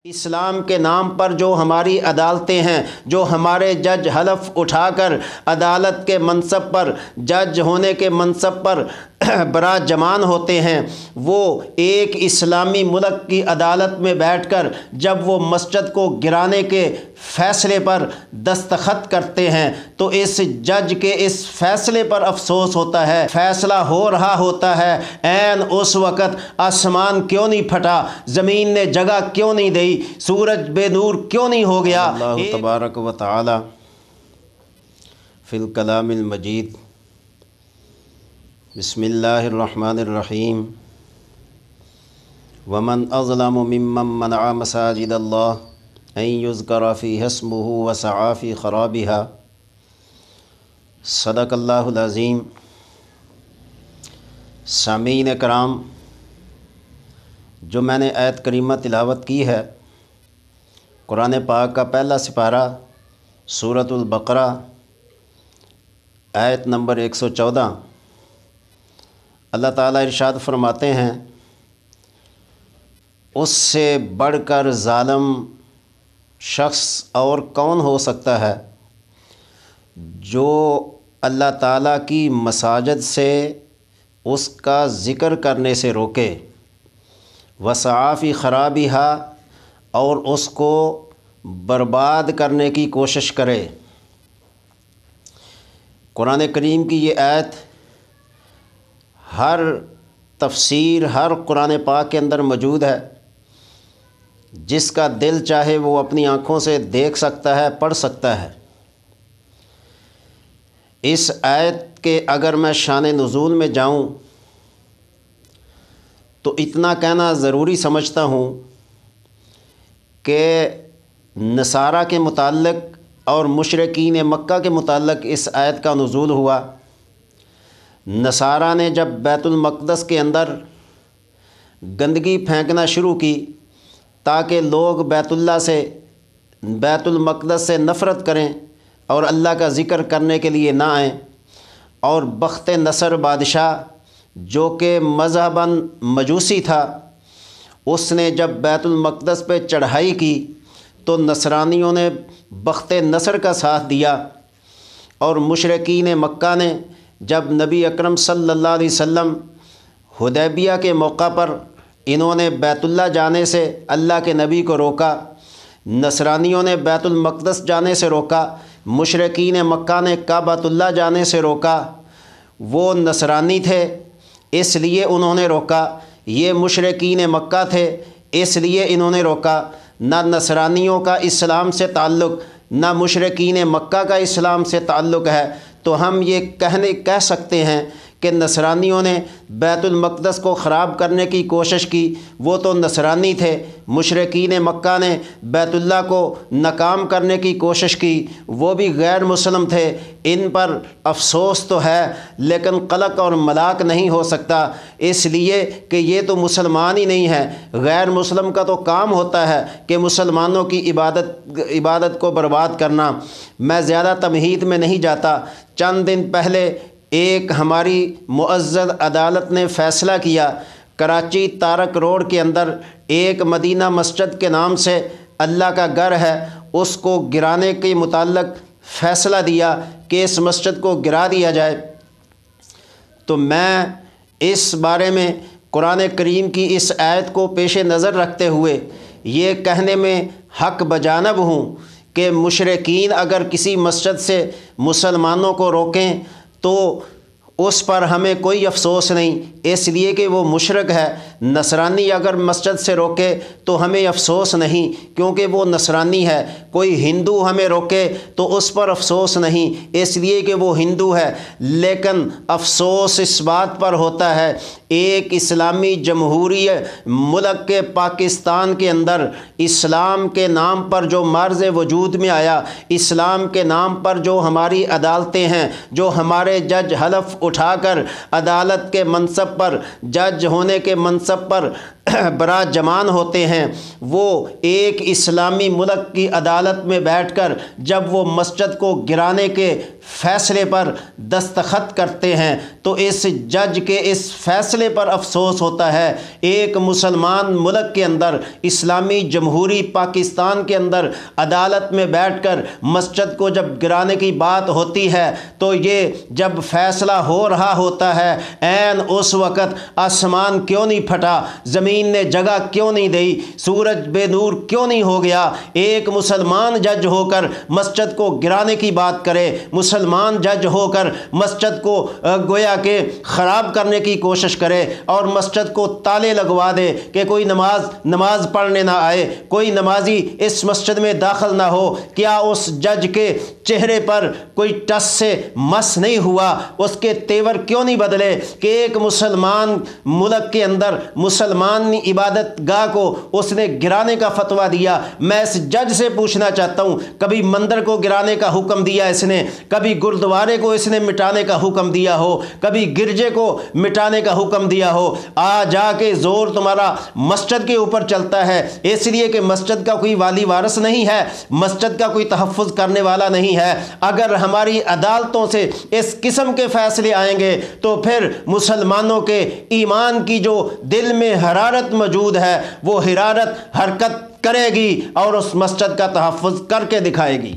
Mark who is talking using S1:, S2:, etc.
S1: اسلام کے نام پر جو ہماری عدالتیں ہیں، جو ہمارے جج حلف اٹھا کر عدالت کے منصب پر، جج ہونے کے منصب پر براجمان ہوتے ہیں، وہ ایک اسلامی ملک کی عدالت میں بیٹھ کر جب وہ مسجد کو گرانے کے فیصلے پر دستخط کرتے ہیں تو اس جج کے اس فیصلے پر افسوس ہوتا ہے۔ فیصلہ ہو رہا ہوتا ہے، عین اس وقت آسمان کیوں نہیں پھٹا، زمین نے جگہ کیوں نہیں دی، سورج بے نور کیوں نہیں ہو گیا۔ اللہ تبارک و تعالی فی الکلام المجید، بسم اللہ الرحمن الرحیم، ومن اظلم ممن منع مساجد اللہ ان یذکر فیہا اسمہ وسعی فی خرابہا، صدق اللہ العظیم۔ سامعین کرام، جو میں نے آیت کریمہ تلاوت کی ہے، قرآن پاک کا پہلا سپارہ سورۃ البقرہ آیت نمبر 114، اللہ تعالیٰ ارشاد فرماتے ہیں، اس سے بڑھ کر ظالم شخص اور کون ہو سکتا ہے جو اللہ تعالیٰ کی مساجد سے اس کا ذکر کرنے سے روکے، وسعی فی خرابہا، اور اس کو برباد کرنے کی کوشش کرے۔ قرآن کریم کی یہ آیت ہر تفسیر، ہر قرآن پاک کے اندر موجود ہے، جس کا دل چاہے وہ اپنی آنکھوں سے دیکھ سکتا ہے، پڑھ سکتا ہے۔ اس آیت کے اگر میں شان نزول میں جاؤں تو اتنا کہنا ضروری سمجھتا ہوں کہ نصارہ کے متعلق اور مشرکین مکہ کے متعلق اس آیت کا نزول ہوا۔ نصارہ نے جب بیت المقدس کے اندر گندگی پھینکنا شروع کی تاکہ لوگ بیت المقدس سے نفرت کریں اور اللہ کا ذکر کرنے کے لیے نہ آئیں، اور بخت نصر بادشاہ جو کہ مذہباً مجوسی تھا، اس نے جب بیت المقدس پہ چڑھائی کی تو نصرانیوں نے بخت نصر کا ساتھ دیا، اور مشرکین مکہ نے جب نبی اکرم صلی اللہ علیہ وسلم حدیبیہ کے موقع پر انہوں نے بیت اللہ جانے سے اللہ کے نبی کو روکا، نصرانیوں نے بیت المقدس جانے سے روکا، مشرکین مکہ نے کعبۃ اللہ جانے سے روکا۔ وہ نصرانی تھے اس لیے انہوں نے روکا، یہ مشرکین مکہ تھے اس لیے انہوں نے روکا۔ نہ نصرانیوں کا اسلام سے تعلق، نہ مشرکین مکہ کا اسلام سے تعلق ہے، تو ہم یہ کہہ سکتے ہیں کہ نصرانیوں نے بیت المقدس کو خراب کرنے کی کوشش کی، وہ تو نصرانی تھے۔ مشرکین مکہ نے بیت اللہ کو ناکام کرنے کی کوشش کی، وہ بھی غیر مسلم تھے۔ ان پر افسوس تو ہے لیکن قلق اور ملاک نہیں ہو سکتا، اس لیے کہ یہ تو مسلمان ہی نہیں ہے۔ غیر مسلم کا تو کام ہوتا ہے کہ مسلمانوں کی عبادت کو برباد کرنا۔ میں زیادہ تمہید میں نہیں جاتا۔ چند دن پہلے ایک ہماری معزز عدالت نے فیصلہ کیا، کراچی تارک روڈ کے اندر ایک مدینہ مسجد کے نام سے اللہ کا گھر ہے، اس کو گرانے کے متعلق فیصلہ دیا کہ اس مسجد کو گرا دیا جائے۔ تو میں اس بارے میں قرآن کریم کی اس آیت کو پیش نظر رکھتے ہوئے یہ کہنے میں حق بجانب ہوں کہ مشرکین اگر کسی مسجد سے مسلمانوں کو روکیں تو اس پر ہمیں کوئی افسوس نہیں، اس لیے کہ وہ مشرک ہے۔ نصرانی اگر مسجد سے روکے تو ہمیں افسوس نہیں کیونکہ وہ نصرانی ہے۔ کوئی ہندو ہمیں روکے تو اس پر افسوس نہیں، اس لیے کہ وہ ہندو ہے۔ لیکن افسوس اس بات پر ہوتا ہے ایک اسلامی جمہوری ملک کے پاکستان کے اندر اسلام کے نام پر جو مرض وجود میں آیا، اسلام کے نام پر جو ہماری عدالتیں ہیں، جو ہمارے جج حلف اٹھا کر عدالت کے منصب پر، جج ہونے کے منصب پر براجمان ہوتے ہیں، وہ ایک اسلامی ملک کی عدالت میں بیٹھ کر جب وہ مسجد کو گرانے کے فیصلے پر دستخط کرتے ہیں تو اس جج کے اس فیصلے پر افسوس ہوتا ہے۔ ایک مسلمان ملک کے اندر، اسلامی جمہوری پاکستان کے اندر عدالت میں بیٹھ کر مسجد کو جب گرانے کی بات ہوتی ہے تو یہ جب فیصلہ ہو رہا ہوتا ہے، عین اس وقت آسمان کیوں نہیں پھٹا، زمین نے جگہ کیوں نہیں دی، سورج بے نور کیوں نہیں ہو گیا، ایک مسلمان جج ہو کر مسجد کو گرانے کی بات کرے، مسلمان جج ہو کر مسجد کو گویا کہ خراب کرنے کی کوشش کرے اور مسجد کو تالے لگوا دے کہ کوئی نماز پڑھنے نہ آئے، کوئی نمازی اس مسجد میں داخل نہ ہو، کیا اس جج کے چہرے پر کوئی ٹس سے مس نہیں ہوا، اس کے تیور کیوں نہیں بدلے کہ ایک مسلمان ملک کے اندر مسلمان عبادت گاہ کو اس نے گرانے کا فتویٰ دیا؟ میں اس جج سے پوچھنا چاہتا ہوں، کبھی مندر کو گرانے کا حکم دیا اس نے، کبھی گردوارے کو اس نے مٹانے کا حکم دیا ہو، کبھی گرجے کو مٹانے کا حکم دیا ہو؟ آ جا کے زور تمہارا مسجد کے اوپر چلتا ہے اس لیے کہ مسجد کا کوئی والی وارث نہیں ہے، مسجد کا کوئی تحفظ کرنے والا نہیں ہے۔ اگر ہماری عدالتوں سے اس قسم کے فیصلے آئیں گے تو پھر مسلمانوں کے ایمان کی جو دل میں حرارت موجود ہے وہ حرارت حرکت کرے گی اور اس مسجد کا تحفظ کر کے دکھائے گی۔